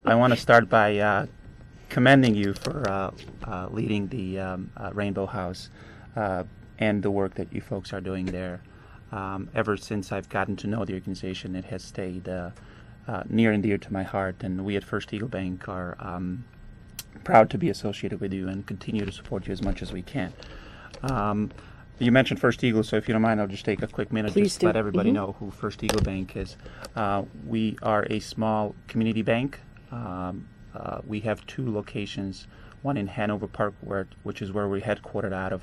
I want to start by commending you for leading the Rainbow House and the work that you folks are doing there. Ever since I've gotten to know the organization, it has stayed near and dear to my heart, and we at First Eagle Bank are proud to be associated with you and continue to support you as much as we can. You mentioned First Eagle, so if you don't mind, I'll just take a quick minute Please just do. to let everybody know who First Eagle Bank is. We are a small community bank. We have two locations, one in Hanover Park, which is where we're headquartered out of,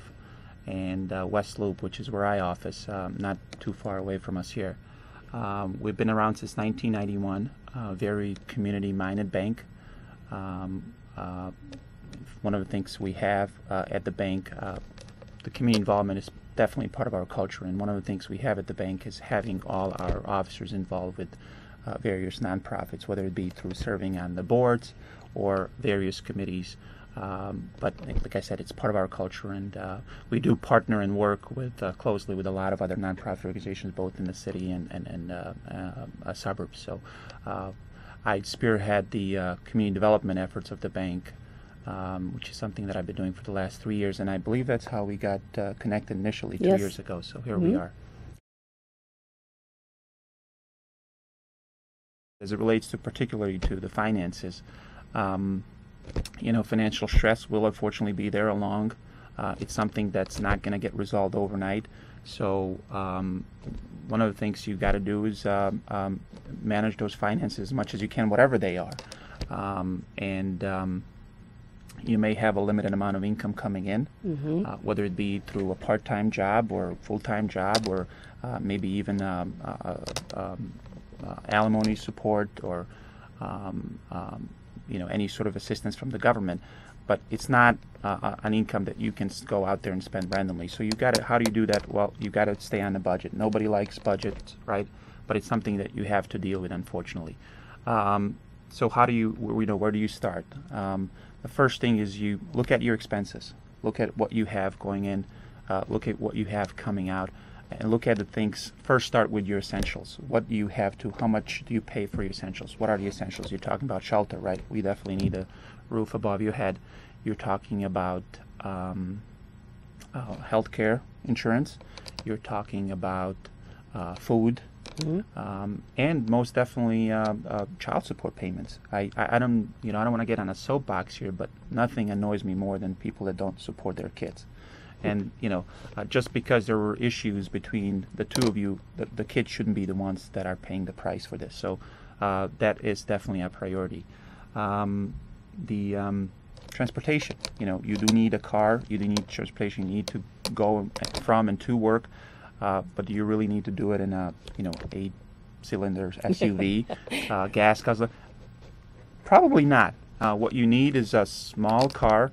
and West Loop, which is where I office, not too far away from us here. We've been around since 1991, very community-minded bank. One of the things we have at the bank, the community involvement is definitely part of our culture, and one of the things we have at the bank is having all our officers involved with various nonprofits, whether it be through serving on the boards or various committees. But like I said, it's part of our culture, and we do partner and work with closely with a lot of other nonprofit organizations, both in the city and suburbs. So I spearhead the community development efforts of the bank, which is something that I've been doing for the last 3 years, and I believe that's how we got connected initially 2 years ago. So here we are. As it relates to particularly to the finances, financial stress will unfortunately be there along. It's something that's not going to get resolved overnight. So one of the things you got to do is manage those finances as much as you can, whatever they are. You may have a limited amount of income coming in, whether it be through a part-time job or full-time job, or maybe even alimony support, or any sort of assistance from the government. But it's not an income that you can go out there and spend randomly. So you got to. How do you do that? Well, you got to stay on the budget. Nobody likes budgets, right? But it's something that you have to deal with, unfortunately. So how do you? Where do you start? The first thing is you look at your expenses. Look at what you have going in. Look at what you have coming out. And look at the things. First, start with your essentials. What do you have to? How much do you pay for your essentials? What are the essentials? You're talking about shelter, right? We definitely need a roof above your head. You're talking about health care insurance. You're talking about food, and most definitely child support payments. I don't want to get on a soapbox here, but nothing annoys me more than people that don't support their kids. And just because there were issues between the two of you, the kids shouldn't be the ones that are paying the price for this. So that is definitely a priority. The transportation. You do need a car. You do need transportation. You need to go from and to work. But do you really need to do it in a 8-cylinder SUV, gas guzzler? Probably not. What you need is a small car.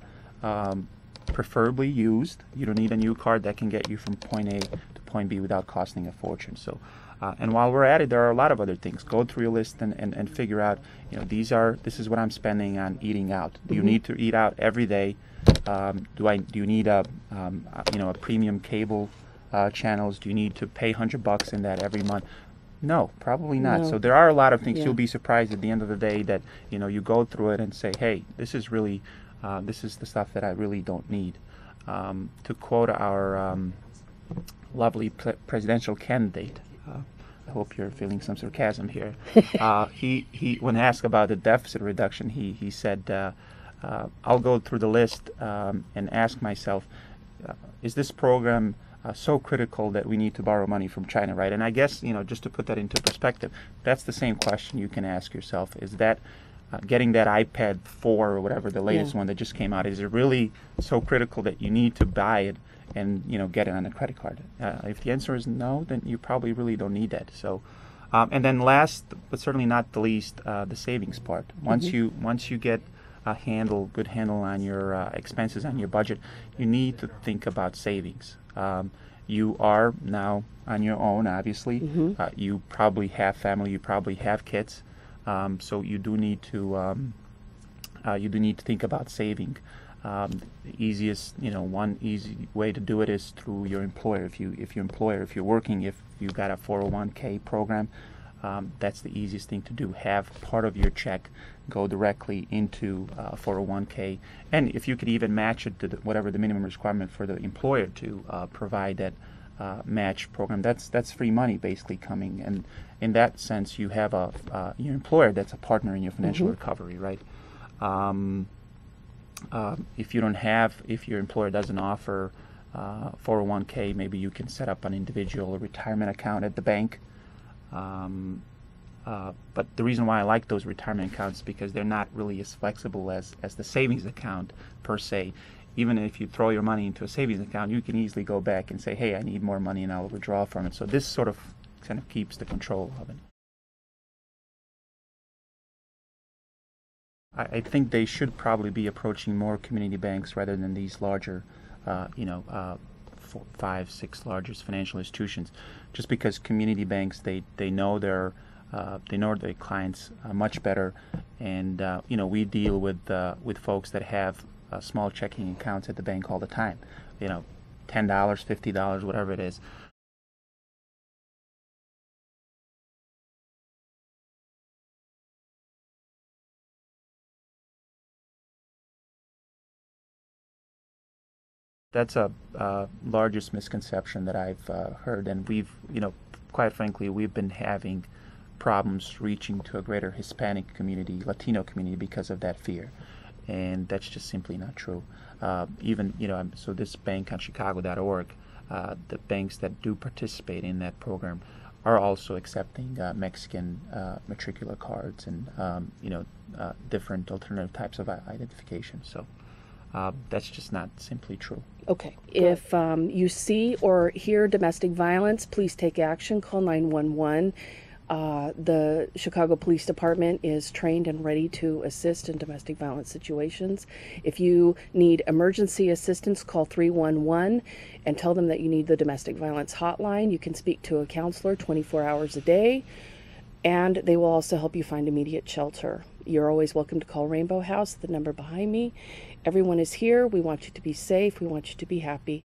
Preferably used. You don't need a new car that can get you from point A to point B without costing a fortune. So, and while we're at it, there are a lot of other things. Go through your list and figure out, this is what I'm spending on eating out. Do you need to eat out every day? Do you need a premium cable channels? Do you need to pay $100 in that every month? No, probably not. No. So there are a lot of things. You'll be surprised at the end of the day that you go through it and say, hey, this is really. This is the stuff that I really don't need. To quote our lovely presidential candidate, I hope you're feeling some sarcasm here. He when asked about the deficit reduction, he said, I'll go through the list and ask myself, is this program so critical that we need to borrow money from China, right? And I guess, just to put that into perspective, that's the same question you can ask yourself. Is that getting that iPad 4 or whatever, the latest one that just came out, is it really so critical that you need to buy it and get it on a credit card? If the answer is no, then you probably really don't need that. So, and then last but certainly not the least, the savings part. Once you get a good handle on your expenses, on your budget, you need to think about savings. You are now on your own, obviously. You probably have family. You probably have kids. So you do need to think about saving. The easiest, one easy way to do it is through your employer. If you're working, if you've got a 401k program, that's the easiest thing to do. Have part of your check go directly into 401k, and if you could even match it to whatever the minimum requirement for the employer to provide that match program, that's free money basically coming, and in that sense you have your employer that's a partner in your financial recovery, right? If your employer doesn't offer 401k, maybe you can set up an individual retirement account at the bank. But the reason why I like those retirement accounts is because they're not really as flexible as the savings account per se. Even if you throw your money into a savings account, you can easily go back and say, hey, I need more money, and I'll withdraw from it. So this sort of kind of keeps the control of it. I think they should probably be approaching more community banks rather than these larger, 5, 6 largest financial institutions, just because community banks they know their clients much better, and we deal with folks that have small checking accounts at the bank all the time, $10, $50, whatever it is. That's a largest misconception that I've heard, and we've, quite frankly, we've been having problems reaching to a greater Hispanic community, Latino community, because of that fear, and that's just simply not true. So this bank on Chicago.org, the banks that do participate in that program are also accepting Mexican matricular cards and different alternative types of identification. So. That's just not simply true. Okay. If you see or hear domestic violence, please take action. Call 911. The Chicago Police Department is trained and ready to assist in domestic violence situations. If you need emergency assistance, call 311 and tell them that you need the domestic violence hotline. You can speak to a counselor 24 hours a day, and they will also help you find immediate shelter. You're always welcome to call Rainbow House, the number behind me. Everyone is here. We want you to be safe. We want you to be happy.